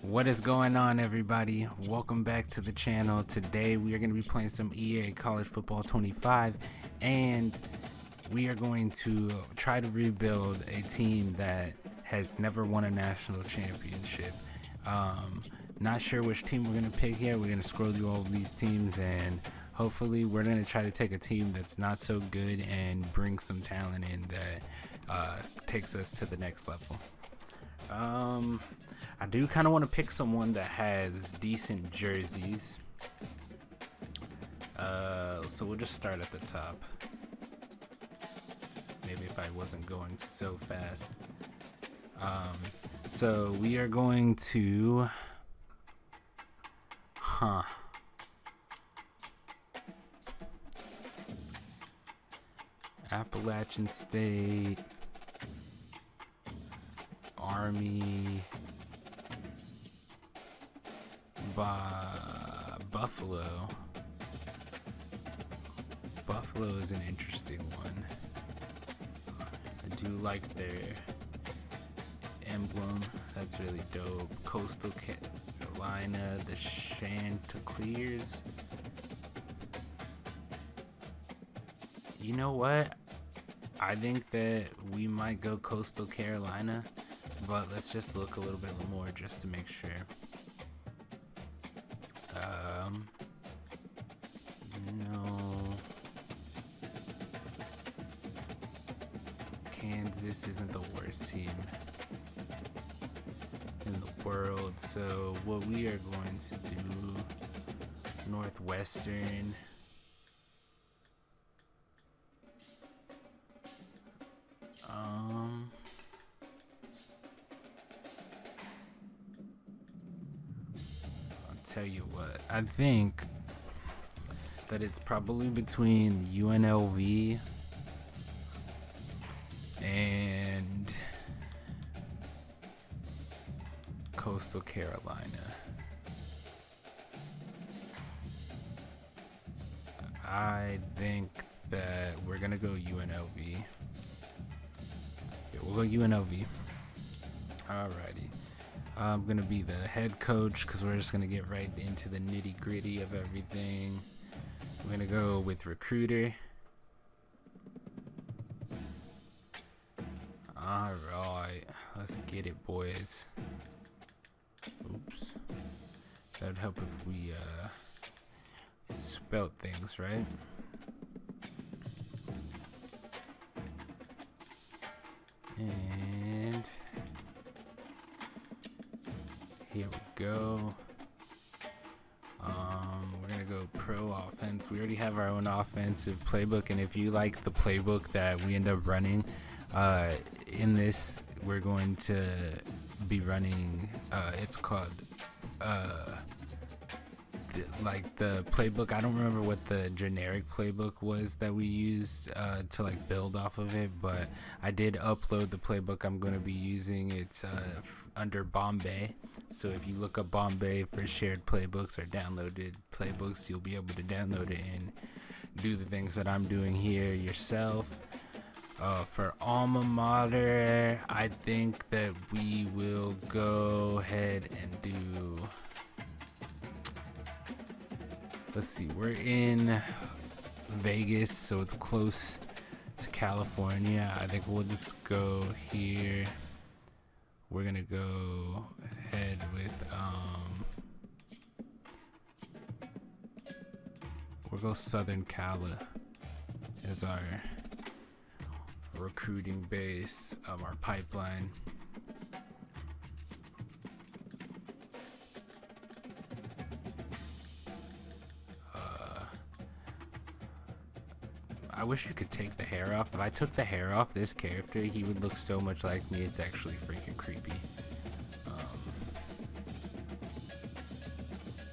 What is going on, everybody? Welcome back to the channel. Today we are going to be playing some EA College Football 25, and we are going to try to rebuild a team that has never won a national championship. Not sure which team we're going to pick here. We're going to scroll through all of these teams, and hopefully we're going to try to take a team that's not so good and bring some talent in that takes us to the next level. I do kind of want to pick someone that has decent jerseys. So we'll just start at the top. Maybe if I wasn't going so fast. So we are going to... Appalachian State... Army, Buffalo. Buffalo is an interesting one. I do like their emblem. That's really dope. Coastal Carolina, the Chanticleers. You know what? I think that we might go Coastal Carolina. But let's just look a little bit more just to make sure. No. Kansas isn't the worst team in the world. So what we are going to do, Northwestern. Tell you what, I think that it's probably between UNLV and Coastal Carolina. I think that we're gonna go UNLV. Yeah, we'll go UNLV. Alrighty. I'm gonna be the head coach because we're just gonna get right into the nitty gritty of everything. We're gonna go with recruiter. Alright, let's get it, boys. Oops. That would help if we spelt things right. And here we go. We're gonna go pro offense. We already have our own offensive playbook, and if you like the playbook that we end up running in this, we're going to be running it's called the playbook. I don't remember what the generic playbook was that we used to like build off of it, but I did upload the playbook I'm going to be using. It's under Bombay, so if you look up Bombay for shared playbooks or downloaded playbooks, you'll be able to download it and do the things that I'm doing here yourself. For alma mater, I think that we will go ahead and do, let's see, we're in Vegas, so it's close to California. I think we'll just go here. We're gonna go ahead with we'll go Southern Cali as our recruiting base, our pipeline. I wish you could take the hair off. If I took the hair off this character, he would look so much like me. It's actually freaking creepy.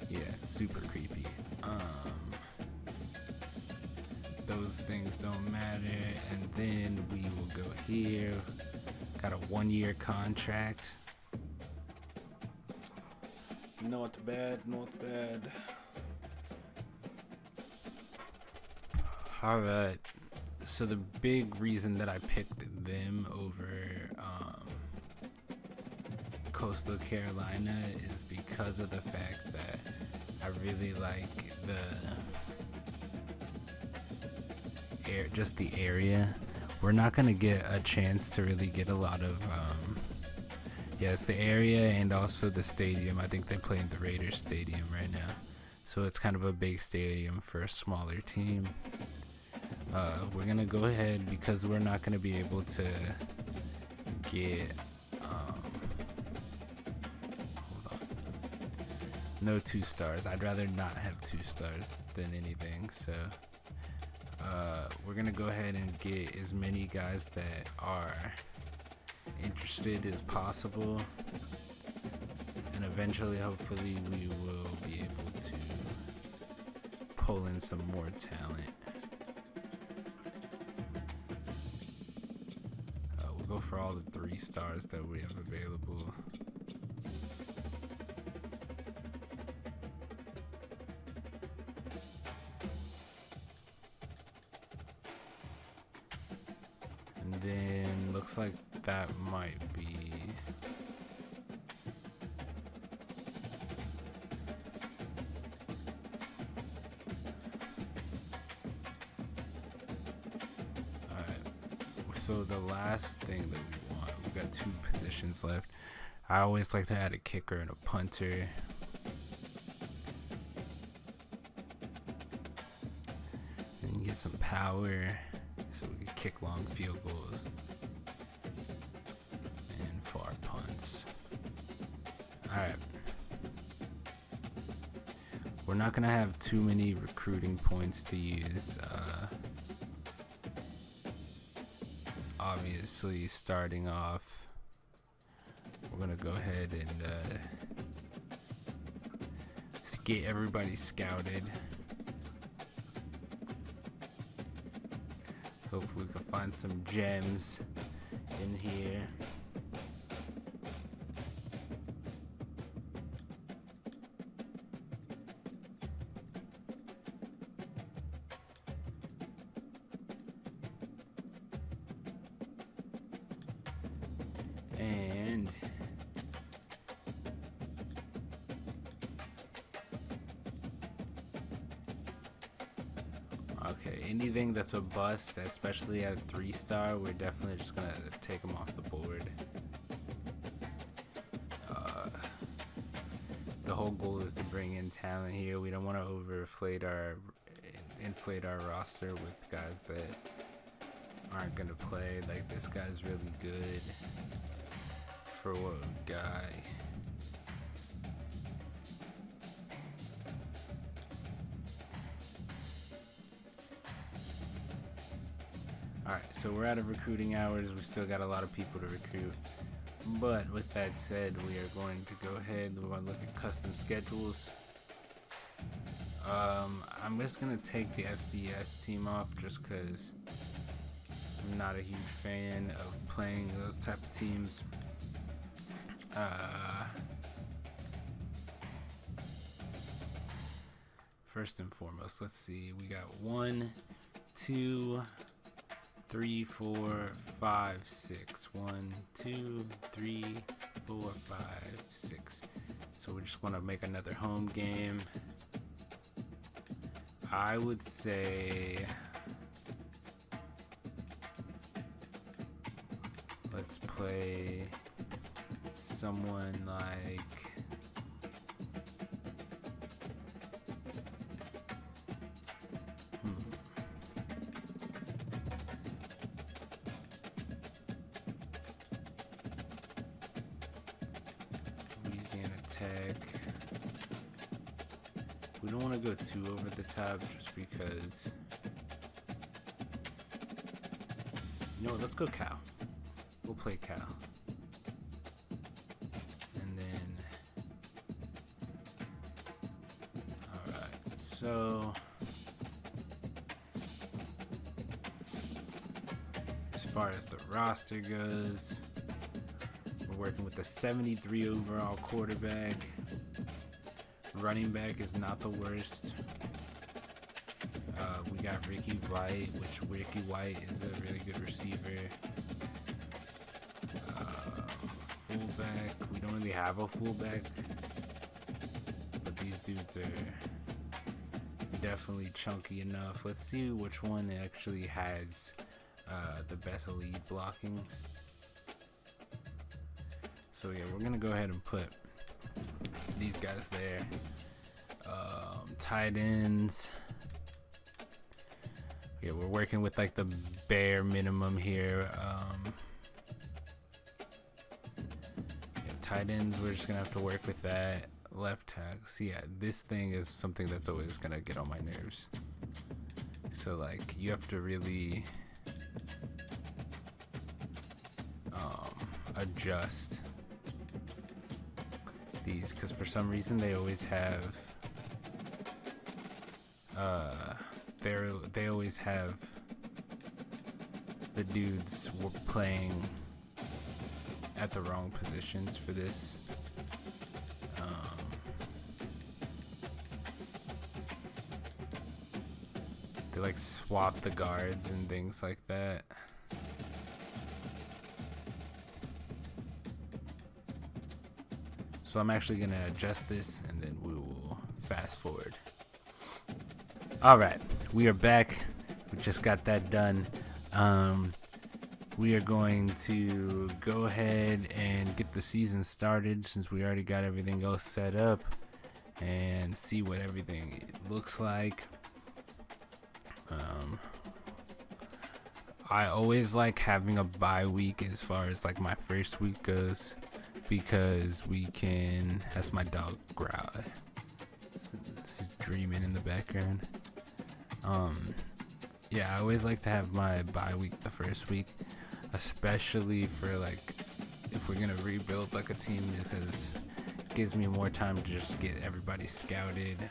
Yeah, it's super creepy. Those things don't matter. And then we will go here. Got a 1-year contract. Not bad, not bad. Alright, so the big reason that I picked them over Coastal Carolina is because of the fact that I really like just the area. We're not gonna get a chance to really get a lot of yeah, it's the area and also the stadium. I think they play in the Raiders stadium right now, so it's kind of a big stadium for a smaller team. We're gonna go ahead, because we're not gonna be able to get hold on, no 2 stars. I'd rather not have 2 stars than anything, so we're gonna go ahead and get as many guys that are interested as possible, and eventually, hopefully, we will be able to pull in some more talent. We'll go for all the 3 stars that we have available. And then looks like that might be so the last thing that we want, we've got 2 positions left. I always like to add a kicker and a punter. And get some power so we can kick long field goals and far punts. Alright. We're not going to have too many recruiting points to use. Obviously, starting off, we're gonna go ahead and get everybody scouted. Hopefully we can find some gems in here. And okay, anything that's a bust, especially at 3-star, we're definitely just gonna take them off the board. The whole goal is to bring in talent here. We don't want to inflate our roster with guys that aren't gonna play. Like, this guy's really good for what we got. Alright, so we're out of recruiting hours. We still got a lot of people to recruit. But with that said, we are going to go ahead. We want to look at custom schedules. I'm just going to take the FCS team off just because I'm not a huge fan of playing those type of teams. First and foremost, let's see. We got 1, 2, 3, 4, 5, 6. 1, 2, 3, 4, 5, 6. So we just want to make another home game. I would say let's play someone like Louisiana Tech. We don't want to go too over the top just because, you know what, let's go Cal. We'll play Cal. And then, alright, so as far as the roster goes, we're working with a 73 overall quarterback. Running back is not the worst. We got Ricky White, which Ricky White is a really good receiver. Fullback, we don't really have a fullback. dudes are definitely chunky enough. Let's see which one actually has the best lead blocking. So yeah, we're gonna go ahead and put these guys there. Tight ends. Yeah, we're working with like the bare minimum here. Yeah, tight ends, we're just gonna have to work with that. Left tackle. So yeah, this thing is something that's always gonna get on my nerves. So like, you have to really adjust these, because for some reason they always have they always have the dudes playing at the wrong positions for this. They like swap the guards and things like that. So I'm actually gonna adjust this and then we will fast forward. Alright, we are back. We just got that done. We are going to go ahead and get the season started, since we already got everything else set up, and see what everything looks like. I always like having a bye week as far as like my first week goes, because we can, that's my dog growl, he's dreaming in the background. Yeah, I always like to have my bye week the first week, especially for like if we're gonna rebuild like a team, because it gives me more time to just get everybody scouted.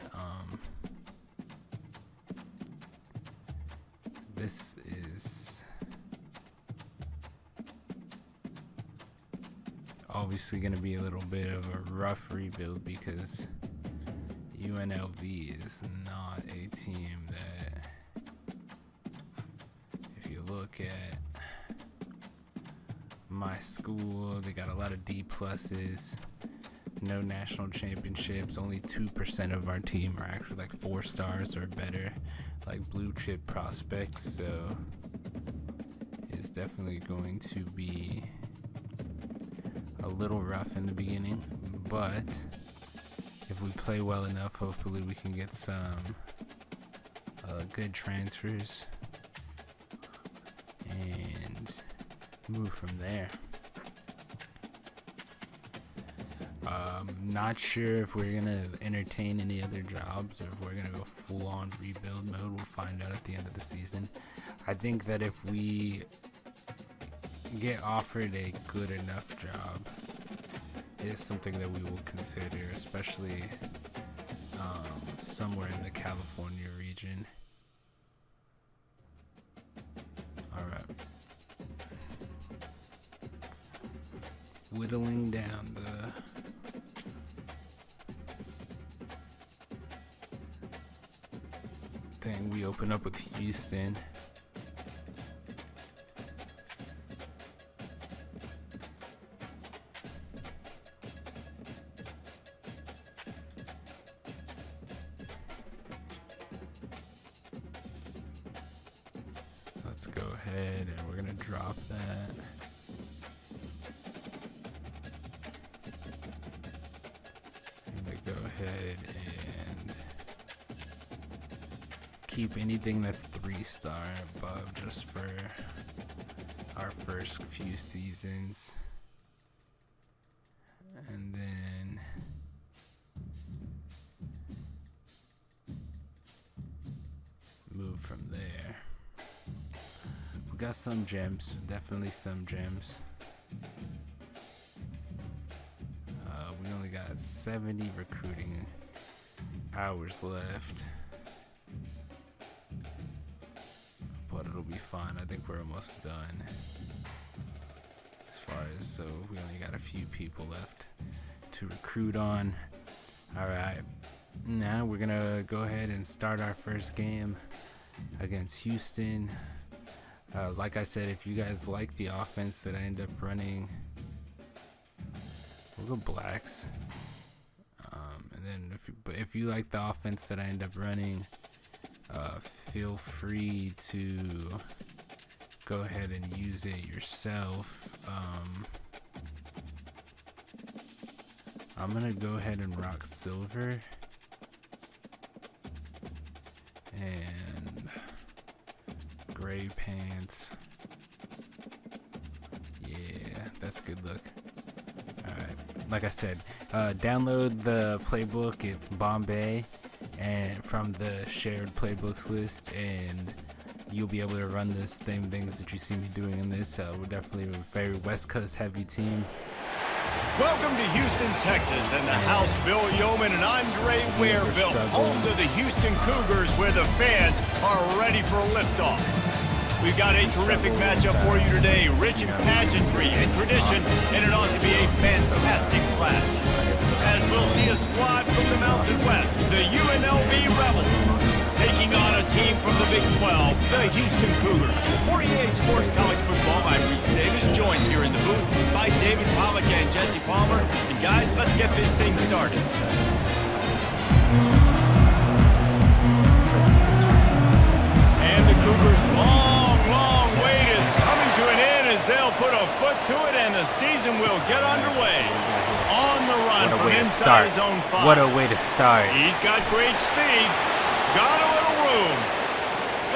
This is obviously going to be a little bit of a rough rebuild, because UNLV is not a team that, if you look at my school, they got a lot of D pluses, no national championships. Only 2% of our team are actually like 4 stars or better, like blue chip prospects. So it's definitely going to be a little rough in the beginning, but if we play well enough, hopefully we can get some good transfers and move from there. Not sure if we're gonna entertain any other jobs or if we're gonna go full on rebuild mode. We'll find out at the end of the season. I think that if we get offered a good enough job, it's something that we will consider, especially somewhere in the California region. Alright. Whittling down the thing, we open up with Houston. Let's go ahead and we're gonna drop that. I'm gonna go ahead and keep anything that's 3-star above, just for our first few seasons, and then move from there. We got some gems, definitely some gems. We only got 70 recruiting hours left, but it'll be fine. I think we're almost done as far as, so we only got a few people left to recruit on. Alright, now we're gonna go ahead and start our first game against Houston. Like I said, if you guys like the offense that I end up running, we'll go blacks, and then if you like the offense that I end up running, feel free to go ahead and use it yourself. I'm gonna go ahead and rock silver and gray pants. Yeah, that's a good look. Alright, like I said, download the playbook. It's Bombay, and from the shared playbooks list, and you'll be able to run the same things that you see me doing in this. We're definitely a very West Coast heavy team. Welcome to Houston, Texas, and the house Bill Yeoman and Andre Ware built, home to the Houston Cougars, where the fans are ready for a liftoff. We've got a terrific matchup for you today, rich in pageantry and tradition, and it ought to be a fantastic clash. As we'll see a squad from the Mountain West, the UNLV Rebels, taking on a team from the Big 12, the Houston Cougars. For EA Sports College Football, I'm Reese Davis, joined here in the booth by David Pollack and Jesse Palmer. And guys, let's get this thing started. And the Cougars' long wait is coming to an end as they'll put a foot to it, and the season will get underway. On the run from inside his own 5. What a way to start. He's got great speed. Got a little room.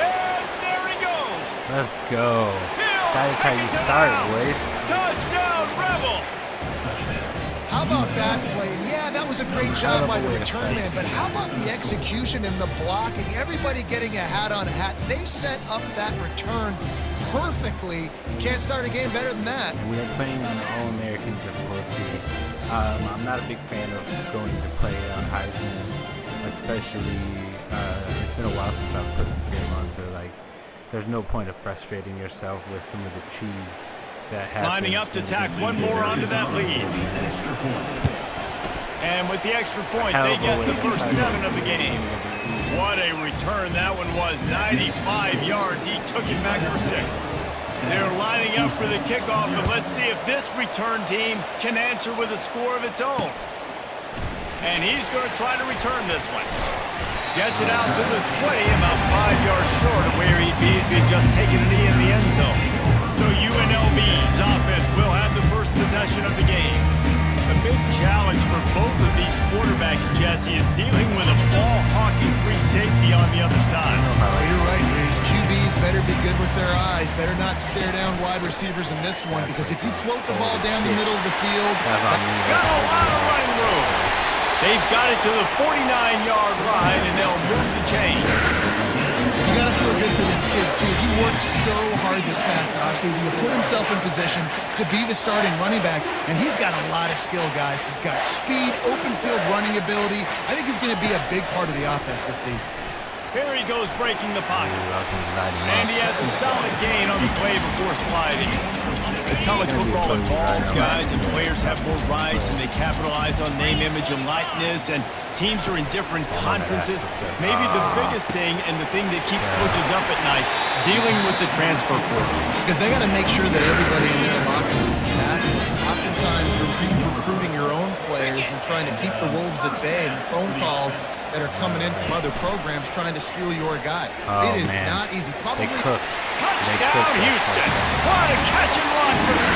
And there he goes. Let's go. That is how you start, boys. Touchdown, Rebels. How about that play? Yeah, that was a great job by the return man, but how about the execution and the blocking? Everybody getting a hat on hat. They set up that return perfectly. You can't start a game better than that. And we are playing on All-American difficulty. I'm not a big fan of going to play on Heisman, especially it's been a while since I've put this game on, so like there's no point of frustrating yourself with some of the cheese that happens. Lining up to tack one more onto that lead. And with the extra point, they get the first 7 of the game. What a return that one was. 95 yards. He took it back for 6. They're lining up for the kickoff, and let's see if this return team can answer with a score of its own. And he's going to try to return this one. Gets it out to the 20, about 5 yards short of where he'd be if he had just taken a knee in the end zone. So UNLV's offense will have the first possession of the game. A big challenge for both of these quarterbacks, Jesse, is dealing with a ball-hawking free safety on the other side. Oh, you're right, Reese. QBs better be good with their eyes. Better not stare down wide receivers in this one, because if you float the ball down the middle of the field... That's on me. Got a lot of running room. They've got it to the 49-yard line, and they'll move the chains. You got to feel good for this kid, too. He worked so hard this past offseason to put himself in position to be the starting running back, and he's got a lot of skill, guys. He's got speed, open field running ability. I think he's going to be a big part of the offense this season. Here he goes breaking the pocket. And he has a solid gain on the play before sliding. As college football evolves, guys, and players have more rights and they capitalize on name, image, and likeness, and teams are in different conferences. Maybe the biggest thing and the thing that keeps coaches up at night, dealing with the transfer portal. Because they got to make sure that everybody in their locker room is happy. Oftentimes, you're recruiting your own players and trying to keep the wolves at bay, and phone calls that are coming in from other programs trying to steal your guys. It is not easy. Probably they cooked. Touchdown, Houston. What a catch and run for 6.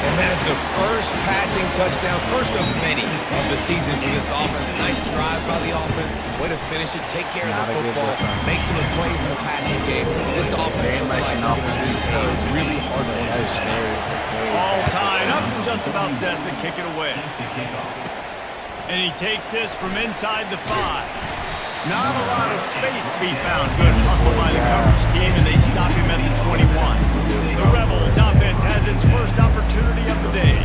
And that is the first passing touchdown, first of many of the season for this offense. Nice drive by the offense. Way to finish it, take care of the football, make some plays in the passing game. This offense looks like really hard to understand. All tied up and just about set to kick it away. And he takes this from inside the 5. Not a lot of space to be found. Good hustle by the coverage team, and they stop him at the 21. The Rebels offense has its first opportunity of the day.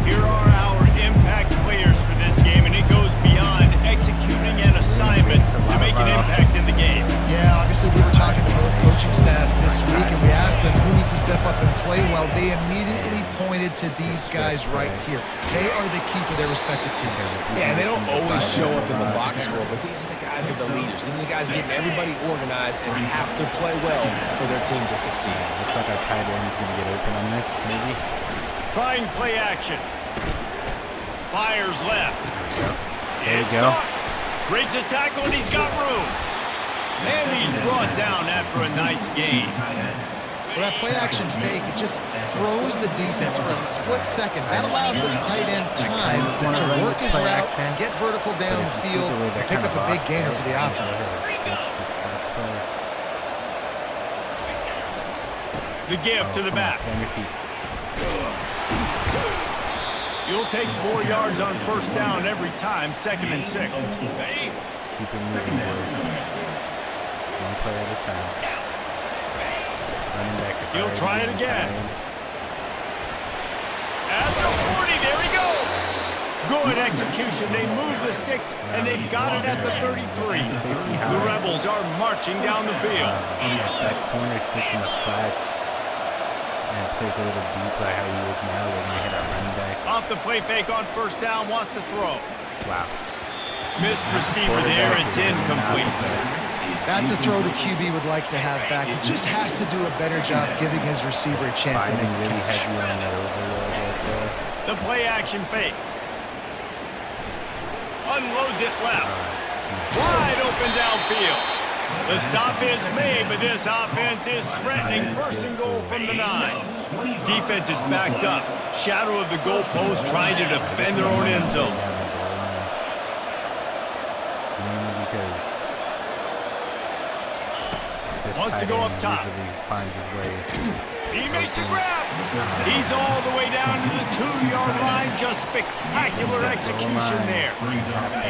Here are our impact players for this game, and it goes beyond executing an assignment to make an impact in the game. Yeah, obviously we were talking to both coaching staffs this week, and we asked them who needs to step up and play well. They immediately pointed to these guys right here. They are the key for their respective teams. Yeah, and they don't always show up in the box score, but these are the guys that are the leaders. These are the guys getting everybody organized and have to play well for their team to succeed. Looks like our tight end is going to get open on this, maybe. Trying play action. Fires left. There you go. Breaks a tackle, and he's got room. And he's brought down after a nice gain. Well, that play-action fake, it just froze the defense for a split second. That allowed the tight end time to work his route, get vertical down the field, and pick up a big gainer for the offense. The give to the back. You'll take 4 yards on first down every time, 2nd and 6. Just keep it moving, boys. One play at a time. Running back is He'll try it again. At the 40, there he goes. Good execution. They move the sticks, and they got it at the 33. The Rebels are marching down the field. That corner sits in the flats and plays a little deep like how he is now. They're going to hit our running back. Off the play fake on first down, wants to throw. Wow. Missed receiver there, it's incomplete. That's a throw the QB would like to have back. He just has to do a better job giving his receiver a chance to make the really catch. heavy on that overload right there. The play action fake. Unloads it left. Wide open downfield. The stop is made, but this offense is threatening 1st and goal from the 9. Defense is backed up. Shadow of the goalpost trying to defend their own end zone. Mainly because this Wants to tight go end up top. usually finds his way. He makes a grab. He's all the way down to the 2-yard line. Just spectacular execution there.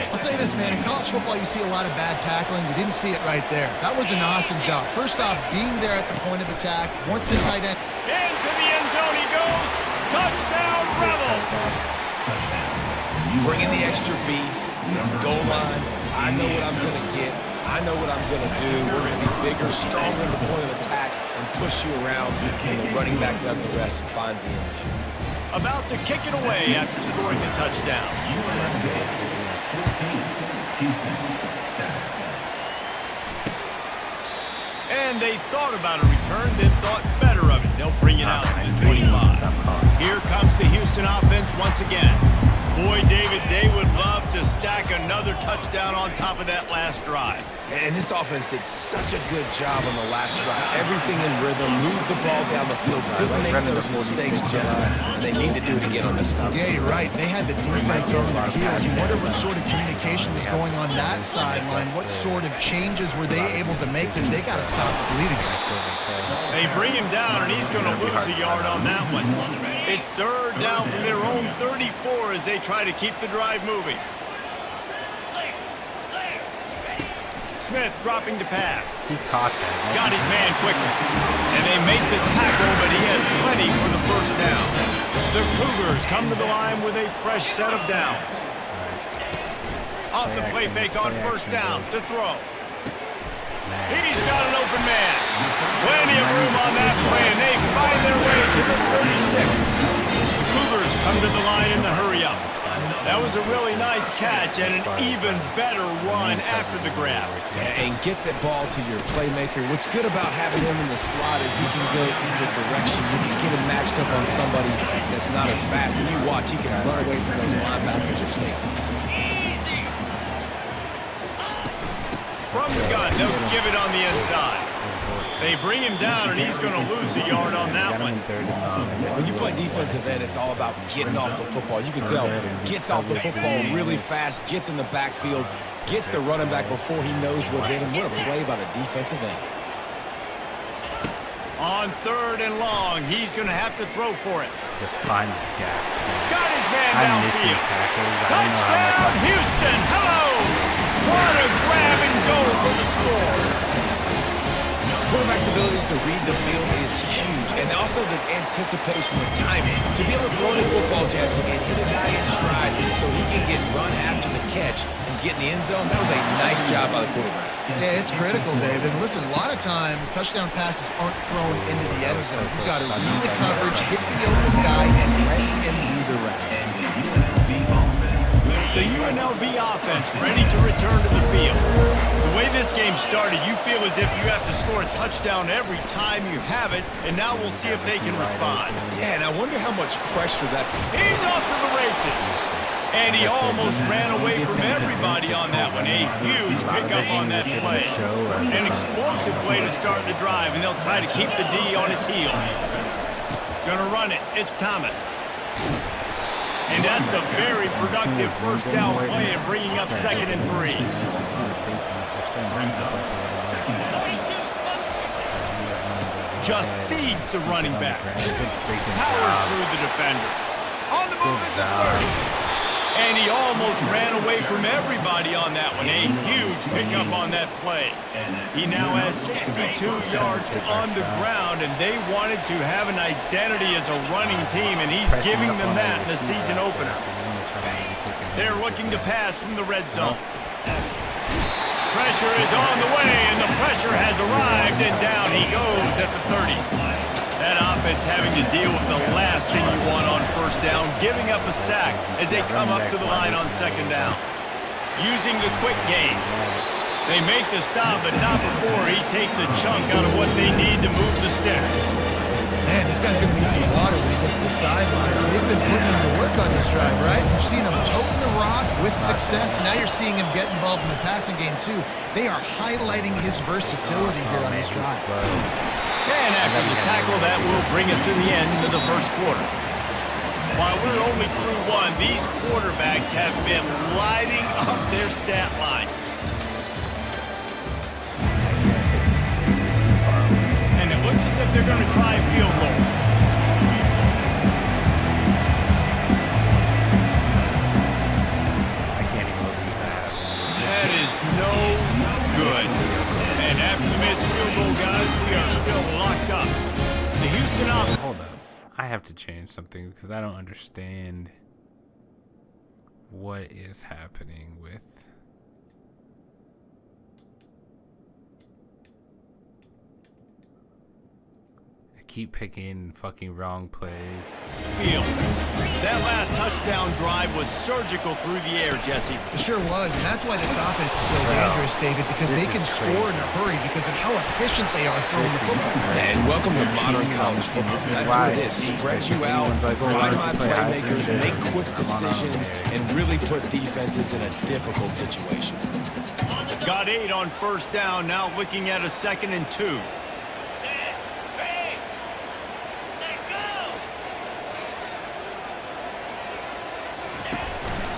I'll say this, man. In college football, you see a lot of bad tackling. You didn't see it right there. That was an awesome job. First off, being there at the point of attack. Once the tight end... Into the end zone he goes. Touchdown, Rebels. Bring in the extra beef. It's goal line. I know what I'm going to get. I know what I'm going to do. We're going to be bigger, stronger at the point of attack, and push you around, and the running back does the rest and finds the end zone. About to kick it away after scoring the touchdown. And they thought about a return, then thought better of it. They'll bring it out to the 25. Here comes the Houston offense once again. Boy, David, they would love to stack another touchdown on top of that last drive. And this offense did such a good job on the last drive. Everything in rhythm, moved the ball down the field, didn't make those mistakes, Justin. And they need to do it again on this one. Yeah, you're right. They had the defense on their heels. You wonder what sort of communication was going on that sideline. What sort of changes were they able to make? Because they got to stop the bleeding. They bring him down, and he's going to lose a yard on that one. It's 3rd down from their own 34 as they try to keep the drive moving. Smith dropping to pass. He caught that. Got his man quickly. And they make the tackle, but he has plenty for the first down. The Cougars come to the line with a fresh set of downs. Off the play fake on first down to throw. He's got an open man. Plenty of room on that play, and they find their way to the 36. The Cougars come to the line in the hurry-up. That was a really nice catch and an even better run after the grab. Yeah, and get the ball to your playmaker. What's good about having him in the slot is he can go either direction. You can get him matched up on somebody that's not as fast. And you watch, he can run away from those linebackers or safeties. From the gun, they'll give it on the inside. They bring him down, and he's going to lose a yard on that one. When you play defensive end, it's all about getting off the football. You can tell, gets off the football really fast, gets in the backfield, gets the running back before he knows what hit him. What a play by the defensive end. On 3rd and long, he's going to have to throw for it. Just finds gaps. Got his man I'm missing downfield. tackles. Touchdown, Houston! Hello! What a grab and go for the score. Quarterback's abilities to read the field is huge, and also the anticipation, the timing. To be able to throw the football, Jesse, and hit a guy in stride so he can get run after the catch and get in the end zone, that was a nice job by the quarterback. Yeah, it's critical, David. Listen, a lot of times touchdown passes aren't thrown into the end zone. You've got to read the coverage, hit the open guy, and let him do the rest. The UNLV offense ready to return to the field. The way this game started, you feel as if you have to score a touchdown every time you have it, and now we'll see if they can respond. Yeah, and I wonder how much pressure that... He's off to the races. And he almost ran away from everybody on that one. A huge pickup on that play. An explosive play to start the drive, and they'll try to keep the D on its heels. Gonna run it. It's Thomas. And that's a very productive first down play and bringing up 2nd and 3. Just feeds the running back. Powers through the defender. On the move is the 30. And he almost ran away from everybody on that one. A huge pickup on that play. He now has 62 yards on the ground, and they wanted to have an identity as a running team, and he's giving them that in the season opener. They're looking to pass from the red zone. Pressure is on the way, and the pressure has arrived, and down he goes at the 30. That offense having to deal with the last thing you want on first down, giving up a sack as they come up to the line on 2nd down. Using the quick game. They make the stop, but not before he takes a chunk out of what they need to move the sticks. Man, this guy's going to need some water when he gets to the sidelines. They've been putting him to work on this drive, right? You've seen him toting the rock with success. Now you're seeing him get involved in the passing game, too. They are highlighting his versatility here on this drive. And after the tackle, that will bring us to the end of the first quarter. While we're only through one, these quarterbacks have been lighting up their stat line. And it looks as if they're going to try a field goal. I can't even believe that. That is no good. And after the missed field goal, guys, we are still locked up. The Houston offense. Hold up. I have to change something because I don't understand what is happening with. I keep picking fucking wrong plays. Field. That last touchdown drive was surgical through the air, Jesse. It sure was, and that's why this offense is so dangerous, David, because they can score in a hurry because of how efficient they are throwing the football. And welcome to modern college football. That's what it is. Spread you out, find my playmakers, make quick decisions, and really put defenses in a difficult situation. Got 8 on first down, now looking at a 2nd and 2.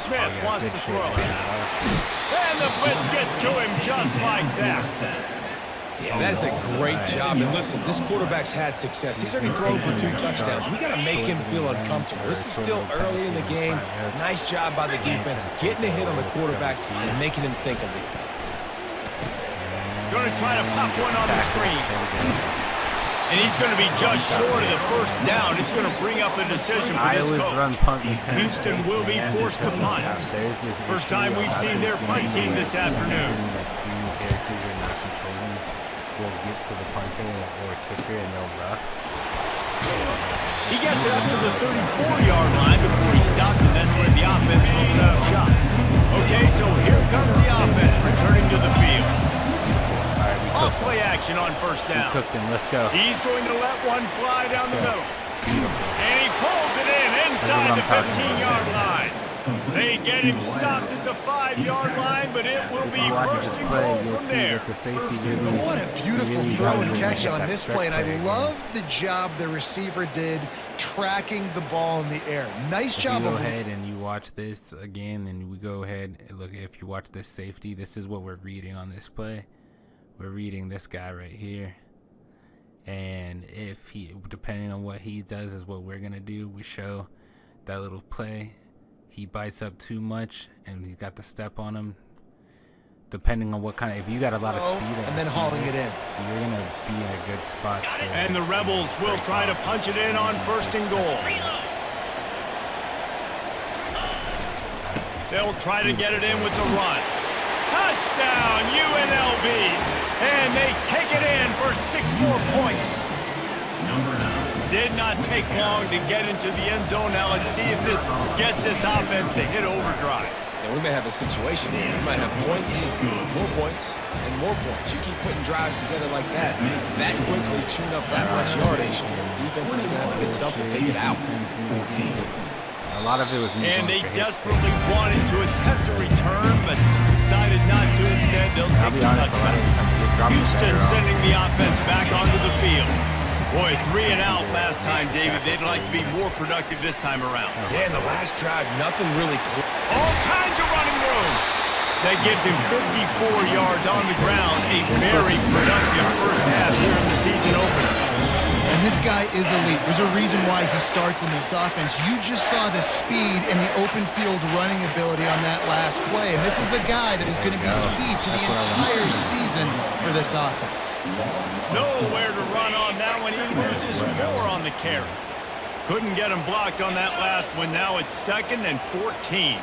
Smith wants to throw. And the blitz gets to him just like that. Yeah, that's a great job. And listen, this quarterback's had success. He's already thrown for 2 touchdowns. We got to make him feel uncomfortable. This is still early in the game. Nice job by the defense, getting a hit on the quarterback and making him think a little bit. Going to try to pop one on the screen. And he's going to be just short of the first down. It's going to bring up a decision for this coach. Houston will be forced to punt. First time we've seen their punt team this afternoon. Characters are not controlling will get to the punter or kicker and they'll rough. He gets it up to the 34-yard line before he stopped, and that's where the offense will set up shop. Okay, so here comes the offense returning to the field. Off play action on first down. We cooked him. Let's go. He's going to let one fly down the middle. Beautiful. And he pulls it in inside the 15-yard line. They get him stopped at the 5-yard line, but it will be first and goal from there. That the safety really, what a beautiful throw and catch on this play, and I love the job the receiver did tracking the ball in the air. Nice job. If you go ahead and you watch this again, and we go ahead and look, if you watch this safety, this is what we're reading on this play. We're reading this guy right here, and if he, depending on what he does, is what we're gonna do. We show that little play. He bites up too much, and he's got the step on him. Depending on what kind of, if you got a lot of speed, and then hauling it in, you're gonna be in a good spot. So and the Rebels will try to punch it in on first and goal. They'll try to get it in with the run. Touchdown, UNLV. And they take it in for 6 more points. Did not take long to get into the end zone. Now let's see if this gets this offense to hit overdrive. And we may have a situation here. We might have points, more points, and more points. You keep putting drives together like that quickly tune up that much yardage. Defense is going to have to get something, take it out. A lot of it was me. And they desperately wanted to attempt a return, but decided not to. Instead, they'll take the touchdown. Houston sending the offense back onto the field. Boy, 3 and out last time, David. They'd like to be more productive this time around. Yeah, in the last drive, nothing really clear. All kinds of running room. That gives him 54 yards on the ground. A very productive first half here in the season opener. And this guy is elite. There's a reason why he starts in this offense. You just saw the speed and the open field running ability on that last play. And this is a guy that is going to be key to the entire season for this offense. Nowhere to run on that one. He loses 4 on the carry. Couldn't get him blocked on that last one. Now it's 2nd and 14.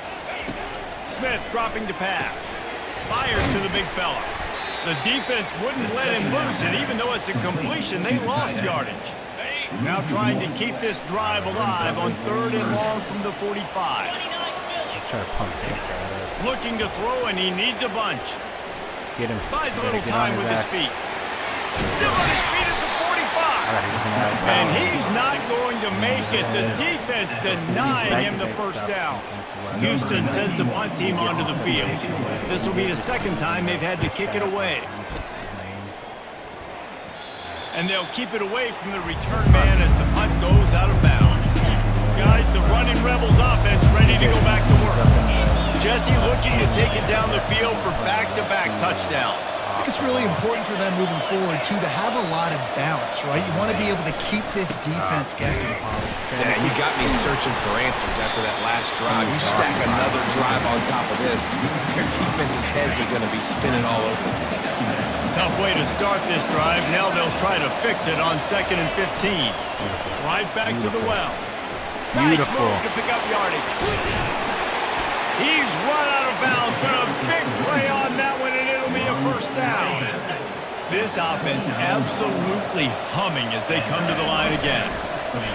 Smith dropping to pass. Fires to the big fella. The defense wouldn't let him loose, and even though it's a completion, they lost yardage. Now trying to keep this drive alive on 3rd and long from the 45. Let's try to pump it. Looking to throw, and he needs a bunch. Get him. Buys a little time with his feet. Still on his feet at the 45. And he's not going to make it. The defense denying him the first down. Houston sends the punt team onto the field. This will be the 2nd time they've had to kick it away. And they'll keep it away from the return man as the punt goes out of bounds. Guys, the running Rebels offense ready to go back to work. Jesse looking to take it down the field for back-to-back touchdowns. I think it's really important for them moving forward, too, to have a lot of bounce, right? You want to be able to keep this defense guessing, Paulie. Yeah, you got me searching for answers after that last drive. You stack another drive on top of this, their defense's heads are going to be spinning all over the place. Tough way to start this drive. Now they'll try to fix it on 2nd and 15. Right back to the well. Nice move to pick up yardage. He's run out of bounds, but a big play on that one, and it'll be a first down. This offense absolutely humming as they come to the line again. We're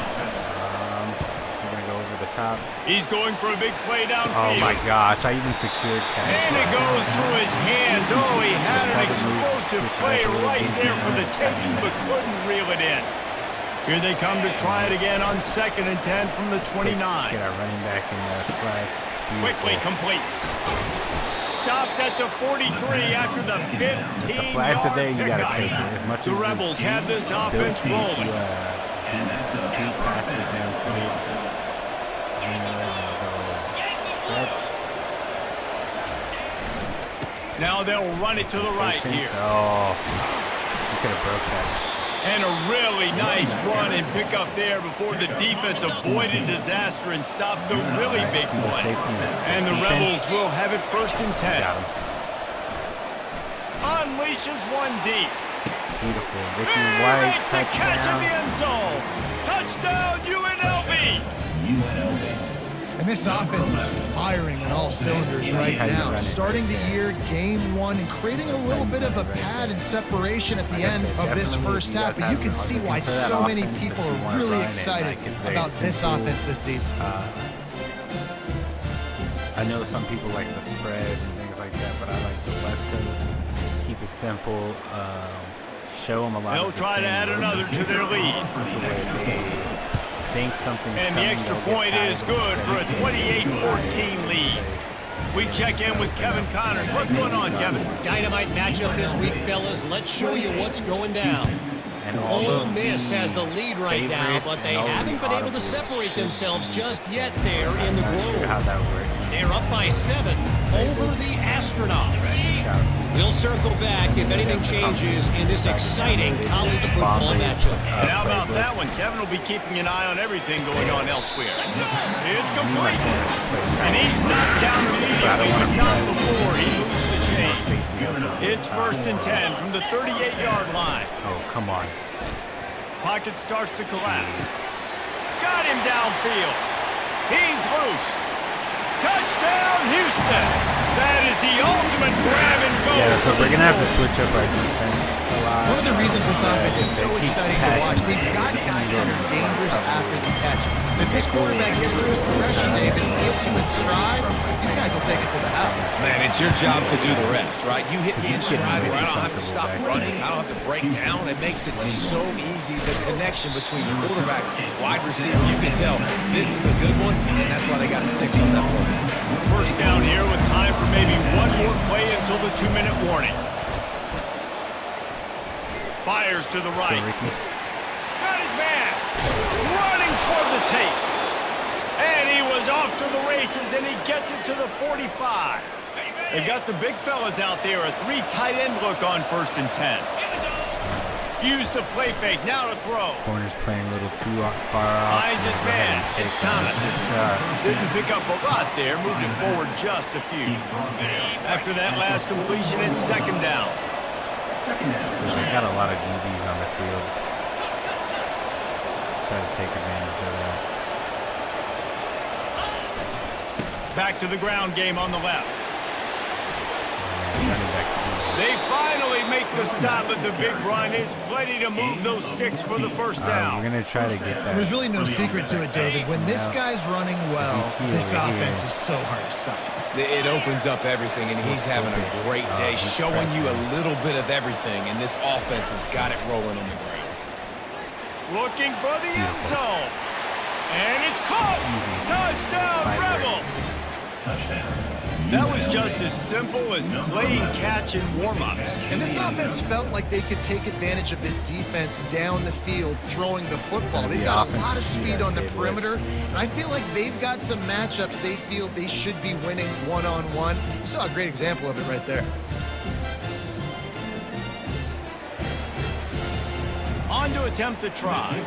going to go over the top. He's going for a big play downfield. Oh, my gosh. I even secured catch. And it goes through his hands. Oh, he had an explosive play right there for the taking, but couldn't reel it in. Here they come to try it again on 2nd and 10 from the 29. Get our running back in the flats. Quickly complete. Stopped at the 43 after the 15. The flats are there, you got to take it. As much the as Rebels have this offense rolling. Deep passes downfield. Stretch. Now they'll run it to the right here. Oh, you could have broke that. And a really nice run and pick up there before the defense avoided disaster and stopped the really big play. And the Rebels will have it 1st and 10. Unleashes one deep. Beautiful. Ricky White, touchdown. Catch in the end zone. Touchdown, UNLV. And this offense is firing on all cylinders right now. Starting the year, game 1, and creating a little bit of a pad and separation at the end of this first half. But you can see why so many people are really excited about this offense this season. I know some people like the spread and things like that, but I like the West Coast. Keep it simple. Show them a lot. They'll try to add another to their lead. Think something's and coming, the extra point is good for a 28-14 lead. We check in with Kevin Connors. What's going on, Kevin? Dynamite matchup this week, fellas. Let's show you what's going down. Ole Miss has the lead right now, but they haven't been able to separate themselves just yet there in the Grove. How that works. They're up by 7 over the Astronauts. We'll circle back if anything changes in this exciting college football matchup. And how about that one? Kevin will be keeping an eye on everything going on elsewhere. It's complete. And he's knocked down immediately, but not before he moves the chain. It's 1st and 10 from the 38-yard line. Oh, come on. Pocket starts to collapse. Got him downfield. He's loose. Touchdown, Houston. That is the ultimate grab and go. Yeah, so we're going to have to switch up our defense a lot. One of the reasons this offense is so exciting to watch, they've got guys that are dangerous after the catch. If this quarterback gets through his progression, David, and gets you in stride, these guys will take it to the house. Man, it It's your job to do the rest, right? You hit me in stride where I don't have to stop running. I don't have to break down. It makes it so easy. The connection between quarterback and wide receiver, you can tell this is a good one, and that's why they got 6 on that play. First down here with time for maybe one more play until the 2-minute warning. Fires to the right. Got his man. Running toward the tape. And he was off to the races, and he gets it to the 45. They've got the big fellas out there. A 3 tight end look on 1st and 10. Use the play fake. Now to throw. Corner's playing a little too far off. Finds his man. It's Thomas. Didn't pick up a lot there. Moved it forward just a few. After that last completion, it's 2nd down. So they got a lot of DBs on the field. Let's try to take advantage of that. Back to the ground game on the left. They finally make the stop, but the big run is plenty to move those sticks for the 1st down. We're going to try to get that. There's really no secret to it, David. When this guy's running well, this offense is so hard to stop. It opens up everything, and he's having a great day, showing you a little bit of everything, and this offense has got it rolling on the ground. Looking for the end zone. And it's caught. Touchdown, Rebels. That was just as simple as playing catch and warm-ups. And this offense felt like they could take advantage of this defense down the field throwing the football. They've got a lot of speed on the perimeter, and I feel like they've got some matchups they feel they should be winning one-on-one. You saw a great example of it right there. On to attempt the try.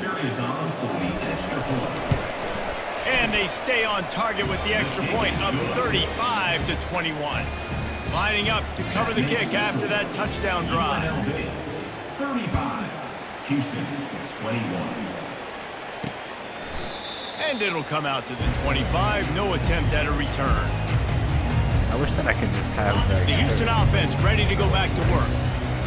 And they stay on target with the extra point, up 35-21. Lining up to cover the kick after that touchdown drive. 35. Houston, 21. And it'll come out to the 25. No attempt at a return. I wish that I could just have the Houston offense ready to go back to work.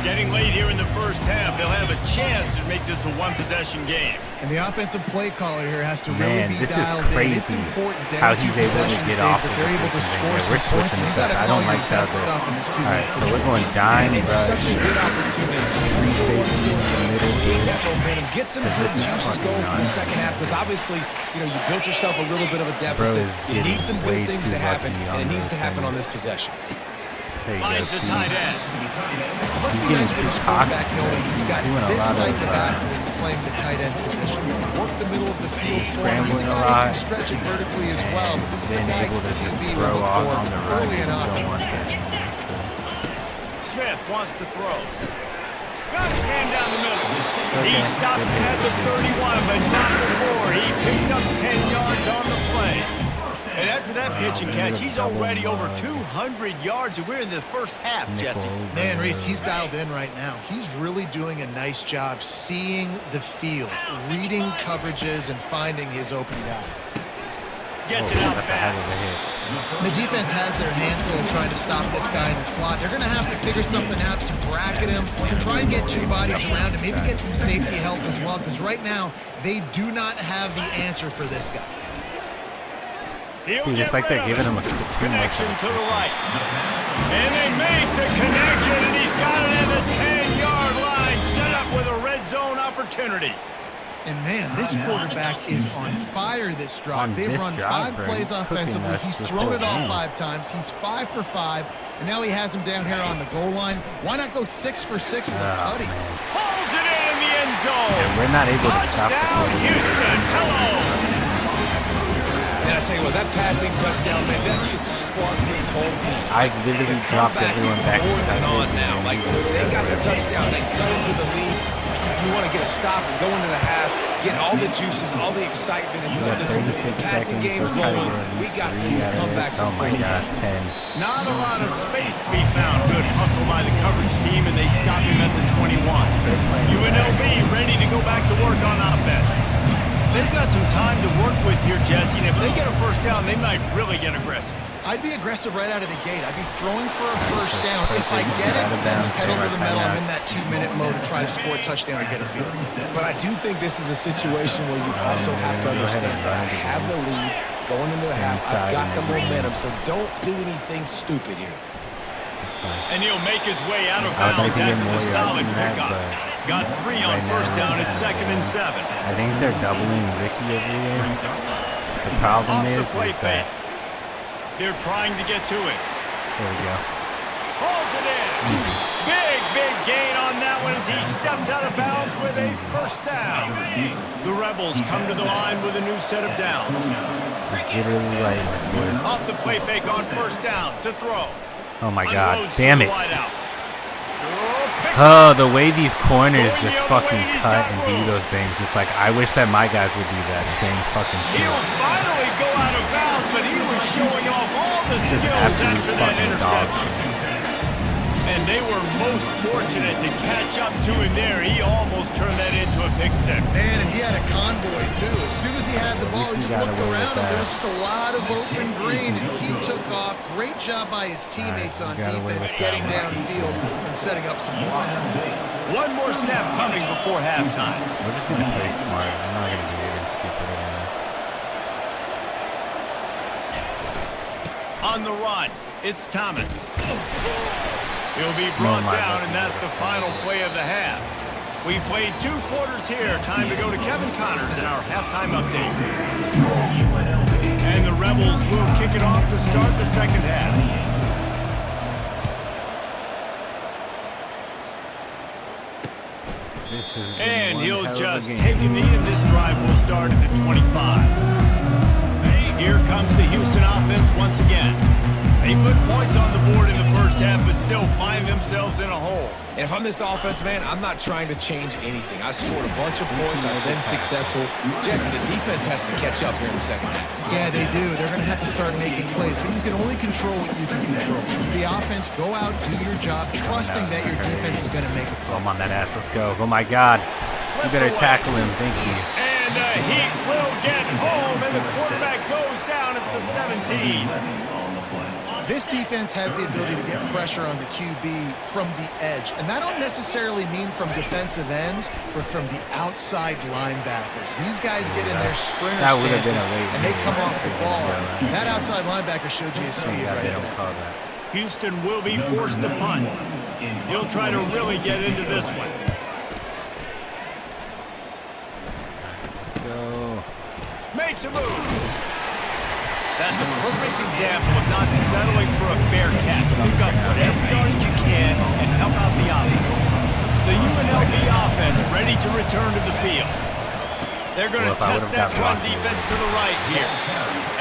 Getting late here in the 1st half, they'll have a chance to make this a 1-possession game. And the offensive play caller here has to really be dialed in. It's important how he's able to get off of they're able to score some We're switching points. this up. I don't like that. All right, so we're going dime rush. Such a good opportunity. Free safety in the middle. Get that momentum. Get some good juices going for the 2nd half, because obviously, you built yourself a little bit of a deficit. You need some good things to happen, and it needs to happen on this possession. There you go. Finds the tight end. He's getting too cocky. He's got this type of athlete playing the tight end position. He can work the middle of the field. He's scrambling a He lot. can stretch it vertically as well. But this is a guy able to just be throw off on the run. early and often. Smith wants to throw. Got his man down the middle. He stops him at the 31, but not before. He picks up 10 yards on the play. And after that pitch and catch, he's already over 200 yards, and we're in the 1st half, Jesse. Man, Reese, he's dialed in right now. He's really doing a nice job seeing the field, reading coverages, and finding his open guy. Gets it out fast. The defense has their hands full trying to stop this guy in the slot. They're going to have to figure something out to bracket him, try and get 2 bodies around him, maybe get some safety help as well, because right now they do not have the answer for this guy. Dude, it's like they're giving him a too much connection to the right. And they make the connection, and he's got it at the 10-yard line, set up with a red zone opportunity. And man, this quarterback is on fire this drive. They've run 5 plays offensively. He's thrown it all 5 times. He's 5 for 5, and now he has him down here on the goal line. Why not go 6 for 6 with a tutty? Pulls it in the end zone. And we're not able to stop the Touchdown, Houston. Hello. And I tell you what, that passing touchdown, man, that should spark this whole team. I've literally dropped everyone back on now. Like, they got the touchdown. They cut into the lead. You want to get a stop and go into the half, get all the juices, all the excitement, and listen, 36 passing seconds. game Let's try to rolling. get at We least got 3 this to out come of back this. some Oh my gosh, 10. Not a lot of space to be found. Good hustle by the coverage team, and they stop him at the 21. UNLV ready to go back to work on offense. They've got some time to work with here, Jesse, and if they get a 1st down, they might really get aggressive. I'd be aggressive right out of the gate. I'd be throwing for a 1st down. If I get it, then it's pedal to the metal. I'm in that 2-minute mode to try to score a touchdown or get a field. But I do think this is a situation where you also have to understand that I have the lead going into the half. I've got the momentum, so don't do anything stupid here. That's fine. And he'll make his way out of I would like bounds to get after more the yards solid than that, pickup. but Got 3 on right first now, down at it's 2nd and 7. I think they're doubling Ricky over here. The problem is that they're trying to get to it. there we go. Pulls it in. Easy. Big gain on that one as he steps out of bounds with a first down. The Rebels come to the line with a new set of downs. It's literally like, boys. Off the play fake on first down to throw. Oh my God! Damn it! Oh, the way these corners just fucking cut and do those things. It's like I wish that my guys would do that same fucking shit. He'll finally go out of bounds, but he was showing off all the Just skills absolute after that fucking dog interception. shit. And they were most fortunate to catch up to him there. He almost turned that into a pick six. Man, and he had a convoy, too. As soon as he had the ball, he just looked around him. There was just a lot of open green, and he took off. Great job by his teammates on defense, getting downfield and setting up some blocks. One more snap coming before halftime. We're just going to play smart. I'm not going to do anything stupid anymore. On the run, it's Thomas. He'll be brought down, and that's the final play of the half. We've played 2 quarters here. Time to go to Kevin Connors in our halftime update. And the Rebels will kick it off to start the second half. And he'll just take a knee, and this drive will start at the 25. Here comes the Houston offense once again. They put points on the board in the first half, but still find themselves in a hole. And if I'm this offense, man, I'm not trying to change anything. I scored a bunch of points. I've been successful. Jesse, the defense has to catch up here in the second half. Yeah, they do. They're going to have to start making plays, but you can only control what you can control. So the offense, go out, do your job, trusting that your defense is going to make a play. I'm on that ass. Let's go. Oh, my God. You better tackle him. Thank you. And he will get home, and the quarterback goes down at the 17. This defense has the ability to get pressure on the QB from the edge, and that don't necessarily mean from defensive ends, but from the outside linebackers. These guys get in their sprinter stances, and they come off the ball. That outside linebacker showed you his speed right there. Houston will be forced to punt. He'll try to really get into this one. Let's go. Makes a move. That's a perfect example of not settling for a fair catch. Pick up whatever yardage you can and help out the offense. The UNLV offense ready to return to the field. They're going to test that run defense to the right here.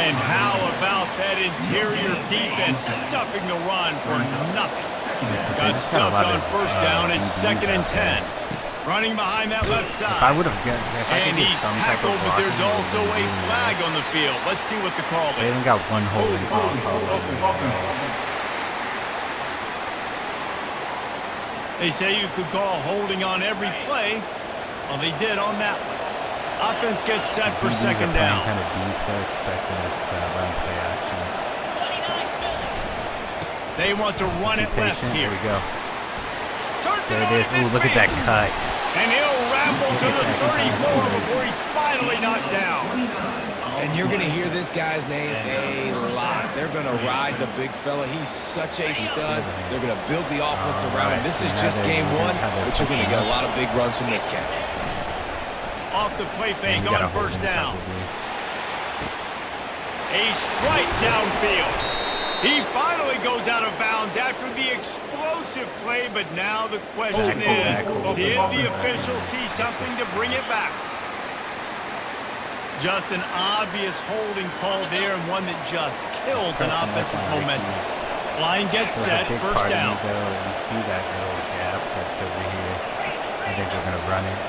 And how about that interior defense stuffing the run for nothing? Got stuffed on first down and 2nd and 10. Running behind that left side. If I would have got, and he's tackled, but there's also a flag on the field. Let's see what the call is. They even got one holding call. They say you could call holding on every play. Well, they did on that one. Offense gets set for second down. Kind of deep. They're expecting us to run play action. They want to run it left here. Here we go. There it is. Ooh, look at that cut. And he'll ramble to the 34 before he's finally knocked down. And you're going to hear this guy's name a lot. They're going to ride the big fella. He's such a stud. They're going to build the offense around him. This is just game 1, but you're going to get a lot of big runs from this cat. Off the play fake on first down. A strike downfield. He finally goes out of bounds after the explosive play, but now the question is, did the official see something to bring it back? Just an obvious holding call there, and one that just kills an offense's momentum. Line gets set, first down. You see that little gap that's over here. I think we're going to run it.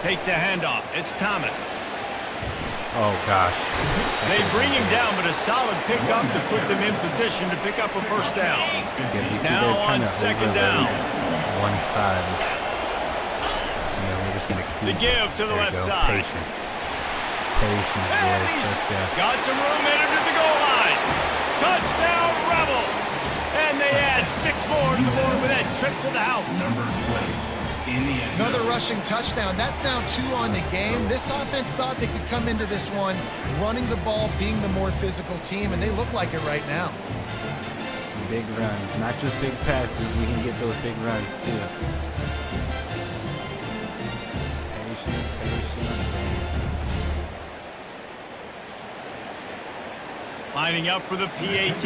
Takes the handoff. It's Thomas. Oh, gosh. They bring him down, but a solid pickup to put them in position to pick up a first down. Yeah, you see now they're trying on to second down. One side. And then we're just going to keep. The give to the left side. Patience. Patience, boys. Let's go. Got some room headed to the goal line. Touchdown, Rebels. And they add 6 more to the board with that trip to the house. Another rushing touchdown. That's now 2 on the game. This offense thought they could come into this one running the ball, being the more physical team, and they look like it right now. Big runs, not just big passes. We can get those big runs too. Patient. Lining up for the PAT.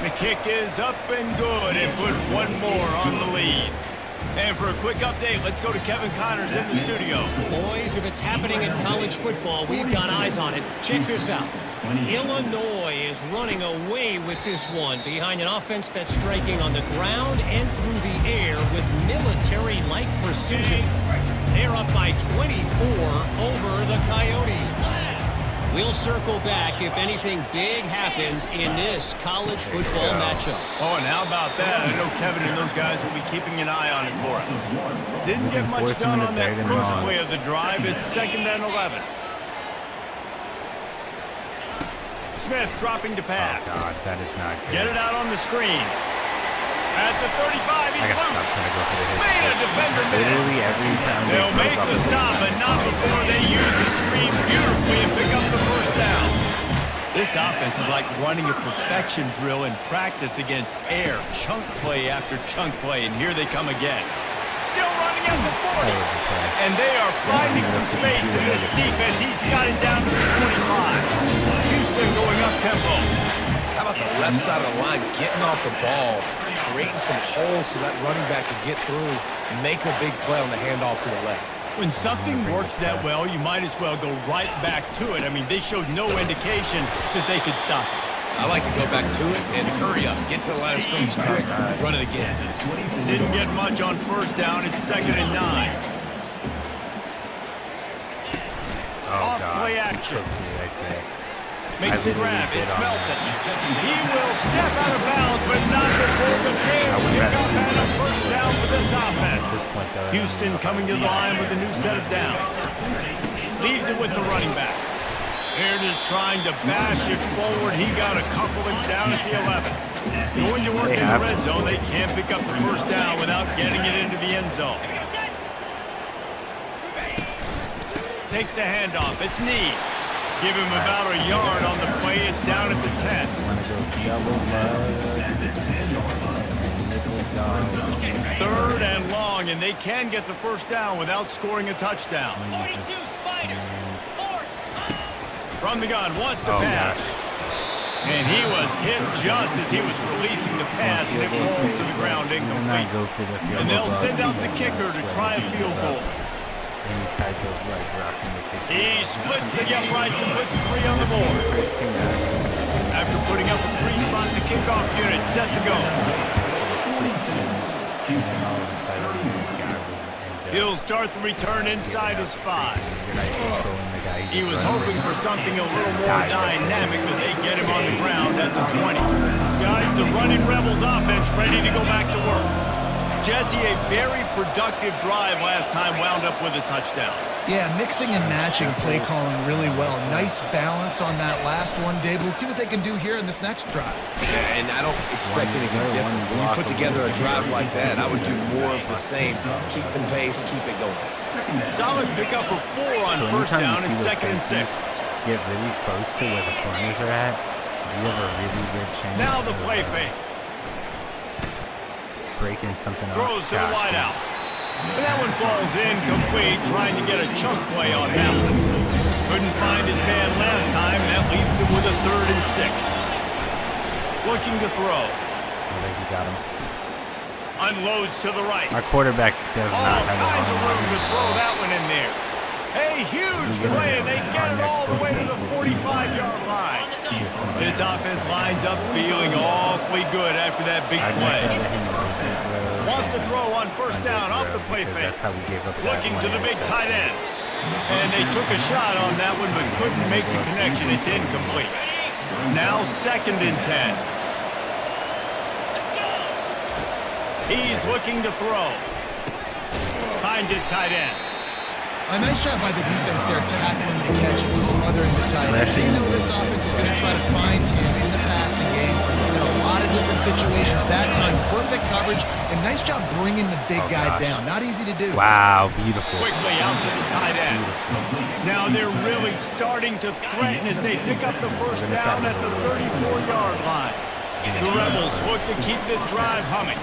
The kick is up and good, and put one more on the lead. And for a quick update, let's go to Kevin Connors in the studio. Boys, if it's happening in college football, we've got eyes on it. Check this out. Illinois is running away with this one behind an offense that's striking on the ground and through the air with military-like precision. They're up by 24 over the Coyotes. We'll circle back if anything big happens in this college football matchup. Oh, and how about that? I know Kevin and those guys will be keeping an eye on it for us. Didn't get much done on that first play of the drive. It's 2nd and 11. Smith dropping to pass. Oh, God, that is not good. Get it out on the screen. At the 35, he's loose. Stop trying to go for the hit. Made a defender miss. Literally every time They'll make the stop, but not before they use the screen beautifully and pick up the first down. This offense is like running a perfection drill in practice against air. Chunk play after chunk play, and here they come again. Still running at the 40. And they are finding some space in this defense. He's got it down to the 25. Houston going up tempo. How about the left side of the line getting off the ball, creating some holes so that running back to get through, make a big play on the handoff to the left. When something works that well, you might as well go right back to it. I mean, they showed no indication that they could stop it. I like to go back to it and hurry up, get to the line of scrimmage quick, run it again. Didn't get much on first down. It's 2nd and 9. Off play action. Makes the grab. It's Melton. He will step out of bounds, but not before the big pickup and a first down for this offense. Houston coming to the line with a new set of downs. Leaves it with the running back. Baird is trying to bash it forward. He got a couple. It's down at the 11. Going to work in the red zone. They can't pick up the first down without getting it into the end zone. Takes the handoff. It's Need. Give him about a yard on the play. It's down at the 10. Third and long, and they can get the first down without scoring a touchdown. From the gun, wants to pass. And he was hit just as he was releasing the pass, and it rolls to the ground incomplete. And they'll send out the kicker to try a field goal. Any type of roughing the kick. He splits the uprights and puts 3 on the board. After putting up a 3-spot in the kickoff unit, set to go. He'll start the return inside his 5. He was hoping for something a little more dynamic, but they get him on the ground at the 20. Guys, the running Rebels offense ready to go back to work. Jesse, a very productive drive last time, wound up with a touchdown. Yeah, mixing and matching play calling really well. Nice balance on that last one, Dave. Let's see what they can do here in this next drive. Yeah, and I don't expect anything different. When you put together a drive like that, I would do more of the same. Keep the pace, keep it going. Solid pickup of 4 on first down and 2nd and 6. Get really close to where the corners are at. You have a really good chance. Now the play fake. Breaking something throws off. To the wideout. And that one falls incomplete, trying to get a chunk play on that one. Couldn't find his man last time. That leaves him with a 3rd and 6. Looking to throw. I think he got him. Unloads to the right. Our quarterback does not have all kinds of room to throw that one in there. A huge play, and they get it all the way to the 45-yard line. This offense lines up feeling awfully good after that big play. Wants to throw on first down off the play fake. Looking to the big tight end. And they took a shot on that one, but couldn't make the connection. It's incomplete. Now 2nd and 10. He's looking to throw. Finds his tight end. A nice job by the defense there, tackling the catch and smothering the tight end. They know this offense is going to try to find him in the passing game, and a lot of of different situations that time. Perfect coverage, and nice job bringing the big guy down. Not easy to do. Wow, beautiful. Quickly out to the tight end. Now they're really starting to threaten as they pick up the first down at the 34-yard line. The Rebels look to keep this drive humming.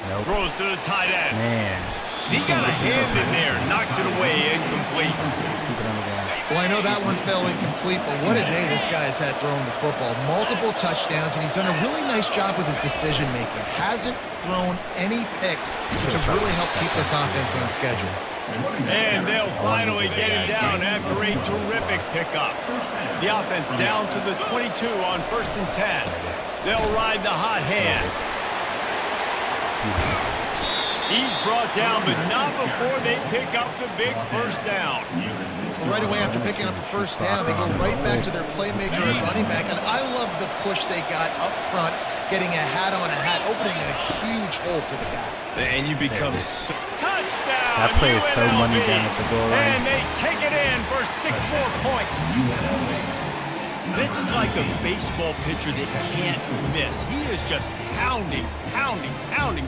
Nope. Throws to the tight end. Man. He got a hand in there, knocks it away, incomplete. Let's keep it on the ground. Well, I know that one fell incomplete, but what a day this guy's had throwing the football. Multiple touchdowns, and he's done a really nice job with his decision-making. Hasn't thrown any picks, which has really helped keep this offense on schedule. And they'll finally get him down after a terrific pickup. The offense down to the 22 on 1st and 10. They'll ride the hot hand. He's brought down, but not before they pick up the big first down. Well, right away after picking up the first down, they go right back to their playmaker at running back. And I love the push they got up front, getting a hat on a hat, opening a huge hole for the guy. And you become so... Touchdown! That play is so money down at the goal line. And they take it in for 6 more points. This is like a baseball pitcher that can't miss. He is just pounding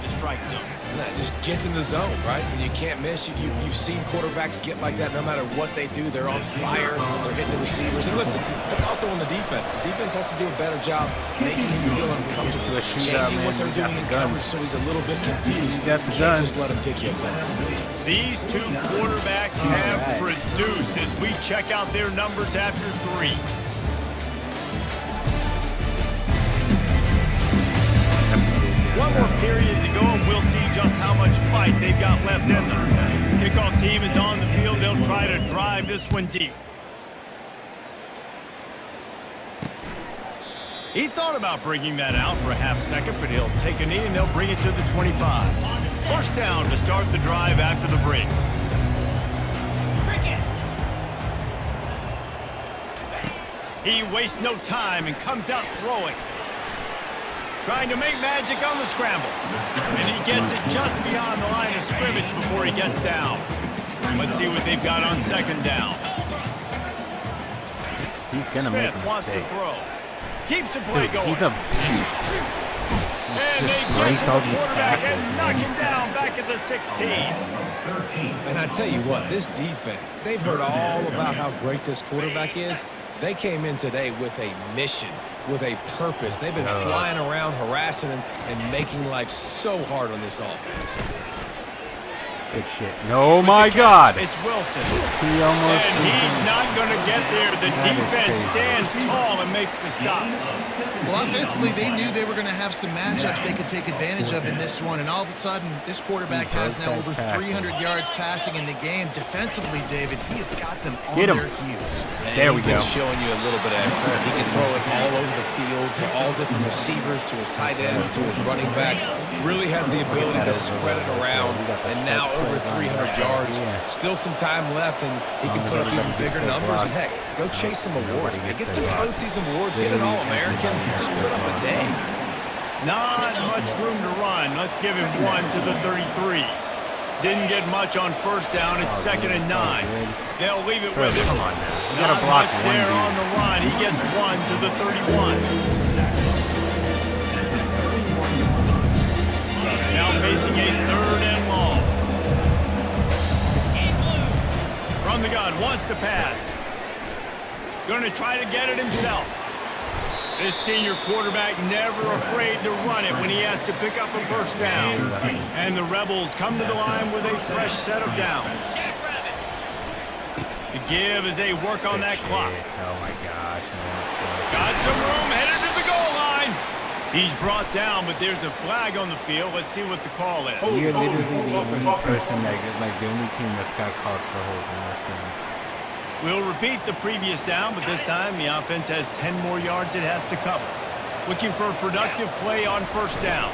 the strike zone. That just gets in the zone, right? When you can't miss, you've seen quarterbacks get like that no matter what they do. They're on fire. They're hitting the receivers. And listen, that's also on the defense. The defense has to do a better job making him feel uncomfortable, changing what they're doing in coverage so he's a little bit confused. You got the can't guns. just let him kick you down. These two quarterbacks have produced as we check out their numbers after 3. One more period to go, and we'll see just how much fight they've got left in them. Kickoff team is on the field. They'll try to drive this one deep. He thought about bringing that out for a half second, but he'll take a knee, and they'll bring it to the 25. First down to start the drive after the break. He wastes no time and comes out throwing. Trying to make magic on the scramble. And he gets it just beyond the line of scrimmage before he gets down. Let's see what they've got on 2nd down. He's going to make a wants to mistake. throw. Keeps the play going. He's a beast. He just breaks all these tackles. And knock him down back at the 16. And I tell you what, this defense, they've heard all about how great this quarterback is. They came in today with a mission, with a purpose. They've been flying around, harassing him, and making life so hard on this offense. Good shit. Oh my God. It's Wilson. He almost. And he's not going to get there. The defense stands tall and makes the stop. Well, offensively, they knew they were going to have some matchups they could take advantage of in this one. And all of a sudden, this quarterback has now over 300 yards passing in the game. Defensively, David, he has got them on their heels. There we He's go. been showing you a little bit of everything. He can throw it all over the field to all different receivers, to his tight ends, to his running backs. Really has the ability to spread it around. And now over 300 yards. Still some time left, and he can put up even bigger numbers. And heck, go chase some awards. Get some postseason awards. Get an All-American. Just put up a day. Not much room to run. Let's give him 1 to the 33. Didn't get much on 1st down. It's 2nd and 9. They'll leave it with him. Come on now. You gotta block much one there dude. on the run. He gets 1 to the 31. Now facing a 3rd and long. From the gun, wants to pass. Going to try to get it himself. This senior quarterback never afraid to run it when he has to pick up a 1st down. And the Rebels come to the line with a fresh set of downs. The give as they work on that clock. Oh my gosh. Got some room, headed to the goal line. He's brought down, but there's a flag on the field. Let's see what the call is. You're literally the only person that, like, the only team that's got called for holding this game. We'll repeat the previous down, but this time the offense has 10 more yards it has to cover. Looking for a productive play on 1st down.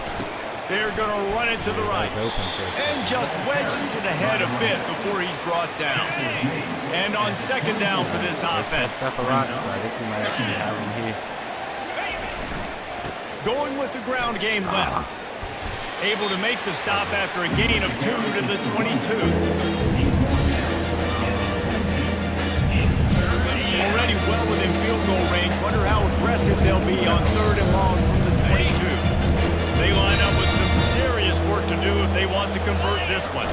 They're going to run it to the right. And just wedges it ahead a bit before he's brought down. And on 2nd down for this offense. So I think we might actually have him here. Going with the ground game left. Able to make the stop after a gain of 2 to the 22. Already well within field goal range. Wonder how aggressive it, they'll be on 3rd and long from the 22. They line up with some serious work to do if they want to convert this one.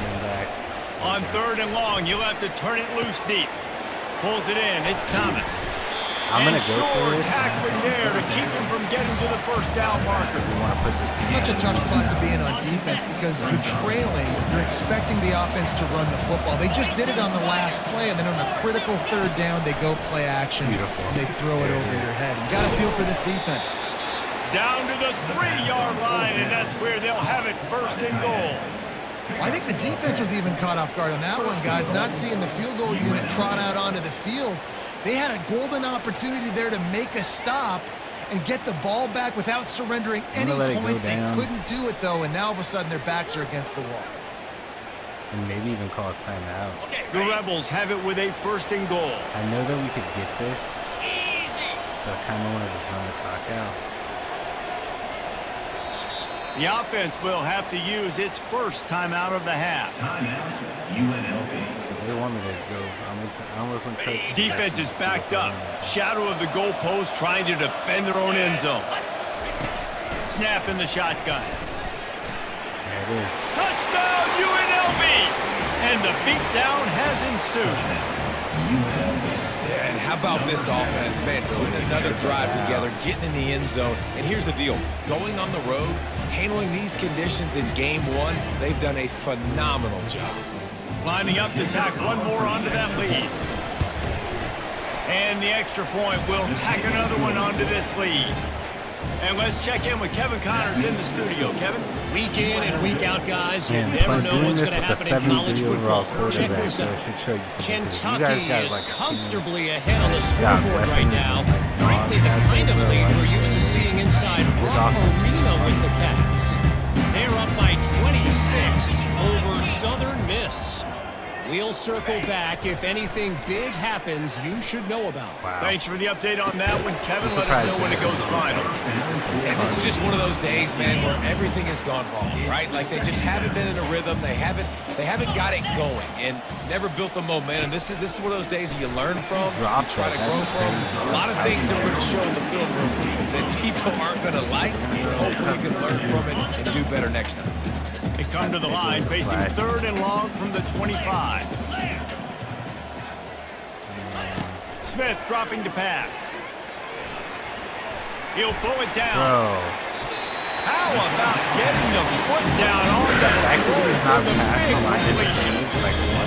On 3rd and long, you'll have to turn it loose deep. Pulls it in. It's Thomas. I'm going to go for this. Tackling there to keep him from getting to the first down marker. We want to put this Such a tough spot to be in on defense because you're trailing. You're expecting the offense to run the football. They just did it on the last play, and then on a critical 3rd down, they go play action. Beautiful. They throw it over your head. You got to feel for this defense. Down to the 3-yard line, and that's where they'll have it 1st and goal. I think the defense was even caught off guard on that one, guys. Not seeing the field goal unit trot out onto the field. They had a golden opportunity there to make a stop and get the ball back without surrendering any points. They couldn't do it, though, and now all of a sudden their backs are against the wall. And maybe even call a timeout. The Rebels have it with a 1st and goal. I know that we could get this, but I kind of want to just run the clock out. The offense will have to use its first timeout of the half. Timeout, UNLV. So they want me to go. I almost want coach. Defense is backed up. Shadow of the goalpost trying to defend their own end zone. Snap in the shotgun. There it is. Touchdown UNLV! And the beatdown has ensued. Yeah, and how about this offense, man? Putting another drive together, getting in the end zone. And here's the deal. Going on the road, handling these conditions in game 1, they've done a phenomenal job. Lining up to tack one more onto that lead. And the extra point will tack another one onto this lead. And let's check in with Kevin Connors in the studio. Kevin? Week in and week out, guys. You Man, never know doing what's this going to with a happen in college 73 overall football. Check quarterback, this so out. it should show you something. Kentucky You guys got is like a team. comfortably ahead on the Got scoreboard right weapons now. and, like, Frankly, dogs the out kind there, of bro. lead I we're see used to seeing inside This Rock offense is Arena with funny. the Cats. They're up by 26 over Southern Miss. We'll circle back. If anything big happens, you should know about. Wow. Thanks for the update on that one, Kevin. I'm Let us know surprised when it they- goes final. And this is just one of those days, man, where everything has gone wrong, right? Like they just haven't been in a rhythm. They haven't got it going and never built the momentum. This is one of those days that you learn from, you Dropped try that. to grow That's from. crazy. A lot of things that we're going to show in the film room that people aren't going to like. Hopefully you can learn from it and do better next time. They come to the line facing 3rd and long from the 25. Smith dropping to pass. He'll pull it down. Bro, How about getting the foot down on the that fact that he's not throw for the past big the line of completion? scrimmage, like what?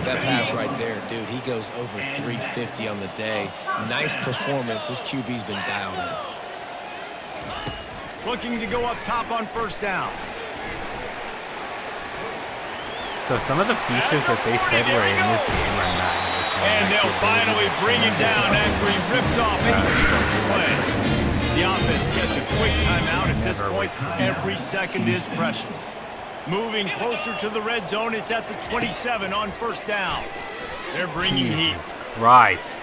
That pass right there, dude, he goes over 350 on the day. Nice performance. This QB's been dialed in. Looking to go up top on 1st down. So some of the features that they said were in this game are not in this game. And Like they'll the finally ability to bring him change down it. after he rips off any defensive play. The offense gets a quick timeout at this point. Every second is precious. Moving closer to the red zone, it's at the 27 on 1st down. They're bringing heat. Jesus Christ.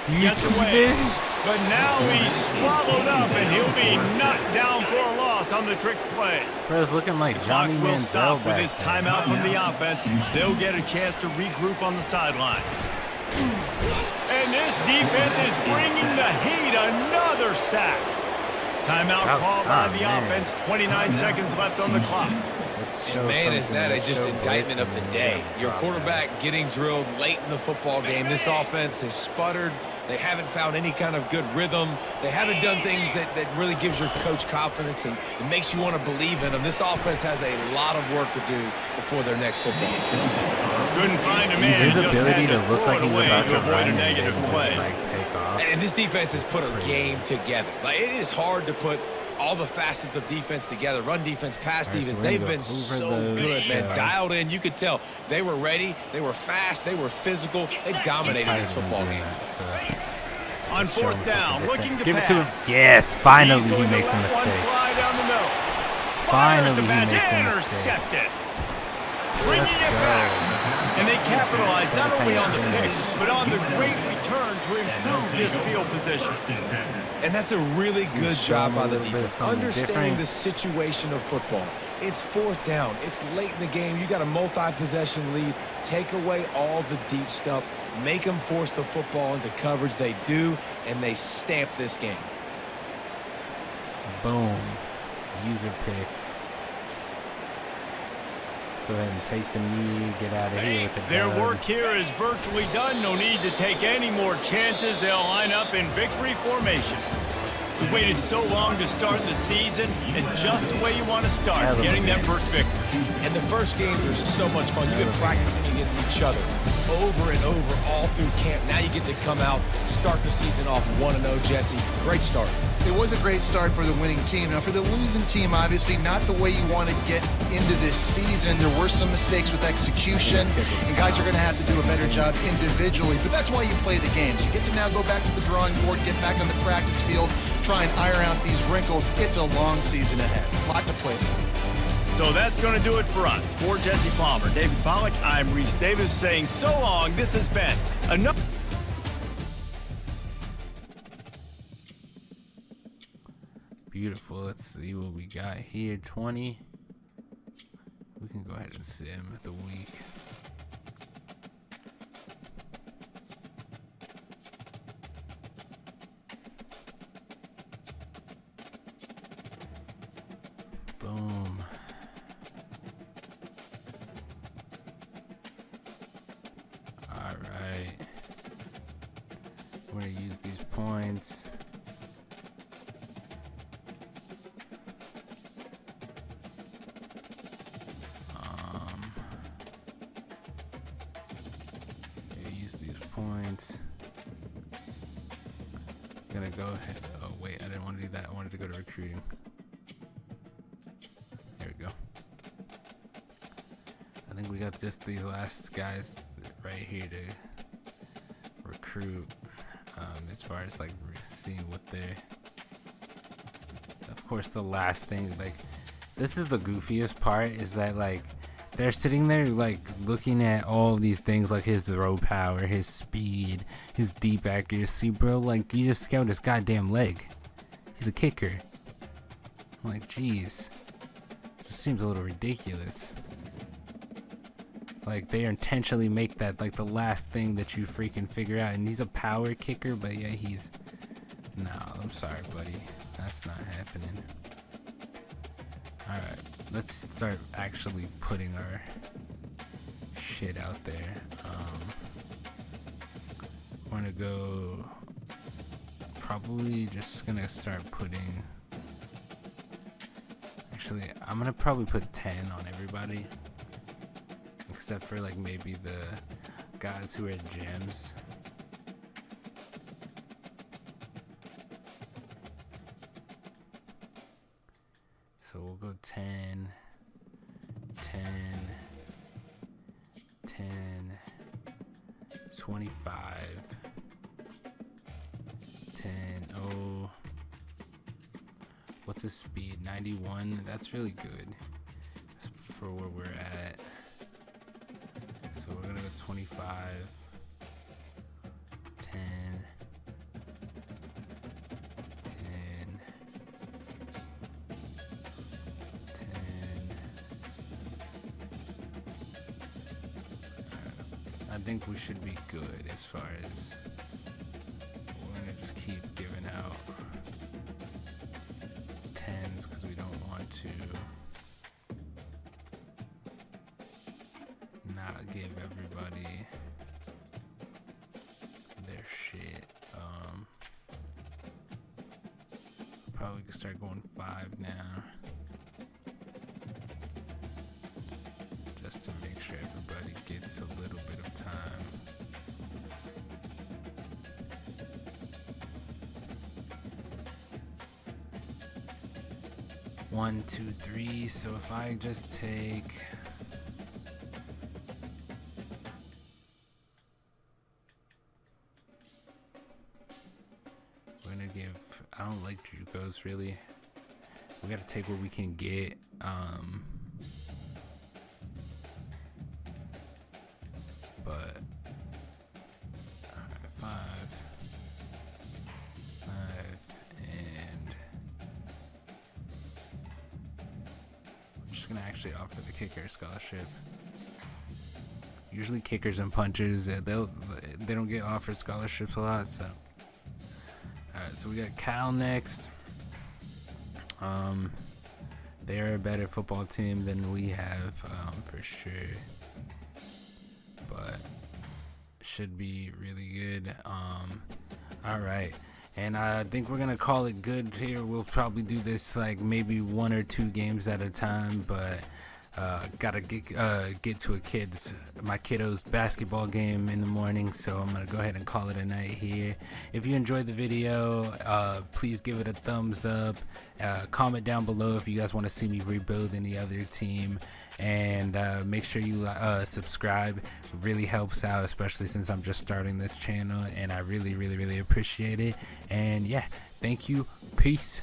Do you Gets see away. this? But now he's swallowed up, and he'll be knocked down for a loss on the trick play. Bro, it's looking like Clock Johnny will Manziel stop with back his there. timeout from the offense. They'll get a chance to regroup on the sideline. And this defense is bringing the heat. Another sack. Timeout About called time, by the man. offense. 29 seconds left on the clock. Let's show And man, is something. that a Let's just show indictment of blitz the and day. Your drop quarterback getting drilled late in the football game. This offense has sputtered. They haven't found any kind of good rhythm. They haven't done things that really gives your coach confidence and it makes you want to believe in them. This offense has a lot of work to do before their next football game. Couldn't find a man. His just ability had to look throw like it he's away about to avoid run a and negative then play. just like take off. And this defense has put a game together. Like, it is hard to put all the facets of defense together. Run defense, pass All right, so defense. we're They've gonna been go so over those, good, man. Dialed in. You could tell they were ready. They were fast. They were physical. They dominated this football game. On 4th down, looking to Give pass. it to him. Yes, finally He's he going to makes a let one mistake. fly down the middle. Finally Fires the he pass, makes a mistake. intercepted. Bringing Let's it go. back. And they capitalized not That's how only you on the pick, finish. but on the great return to improve this field position. And that's a really good He's job showing by a the little bit of defense. something Understanding different. the situation of football. It's 4th down. It's late in the game. You got a multi-possession lead. Take away all the deep stuff. Make them force the football into coverage. They do, and they stamp this game. Boom. User pick. Let's go ahead and take the knee, get out of here with the Their dub. work here is virtually done. No need to take any more chances. They'll line up in victory formation. We waited so long to start the season, and just the way you want to start, getting that first victory. And the first games are so much fun. You've been practicing against each other over and over all through camp. Now you get to come out, start the season off 1-0, Jesse. Great start. It was a great start for the winning team. Now, for the losing team, obviously not the way you want to get into this season. There were some mistakes with execution, and guys are going to have to do a better job individually. But that's why you play the games. You get to now go back to the drawing board, get back on the practice field, try and iron out these wrinkles. It's a long season ahead. A lot to play for. So that's going to do it for us. For Jesse Palmer, David Pollack, I'm Reese Davis saying so long. This has been another. Beautiful. Let's see what we got here. 20. We can go ahead and sim the week. Boom. All right. We're going to use these points. These points. Gonna go ahead. Oh wait, I didn't want to do that. I wanted to go to recruiting. There we go. I think we got just these last guys right here to recruit. As far as like seeing what they're. Of course, the last thing, like, this is the goofiest part, is that like. They're sitting there like looking at all these things, like his throw power, his speed, his deep accuracy, bro. Like, you just scout his goddamn leg. He's a kicker. I'm like, jeez. Just seems a little ridiculous. Like, they intentionally make that like the last thing that you freaking figure out. And he's a power kicker, but yeah, he's... No, I'm sorry, buddy. That's not happening. Alright, let's start actually putting our shit out there. We're gonna go, probably just gonna start putting, actually, I'm gonna probably put 10 on everybody, except for like maybe the guys who are gems. So we'll go 10, 10, 10, 25, 10, oh, what's his speed, 91, that's really good for where we're at. So we're gonna go 25, 10, 10. I think we should be good as far as we're gonna just keep giving out 10s because we don't want to not give everybody their shit. Probably could start going 5 now. Just to make sure everybody gets a little bit of time. One, 2, 3. So if I just take, we're gonna give, I don't like JUCOs really. We gotta take what we can get. But alright, 5, and I'm just gonna actually offer the kicker scholarship. Usually kickers and punchers, they don't get offered scholarships a lot. So alright, so we got Cal next. They're a better football team than we have, for sure. But should be really good. All right. And I think we're gonna call it good here. We'll probably do this like maybe 1 or 2 games at a time, but gotta get to my kiddo's basketball game in the morning, so I'm gonna go ahead and call it a night here. If you enjoyed the video, please give it a thumbs up. Comment down below if you guys want to see me rebuild any other team, and make sure you subscribe. It really helps out, especially since I'm just starting this channel, and I really appreciate it. And yeah, thank you. Peace.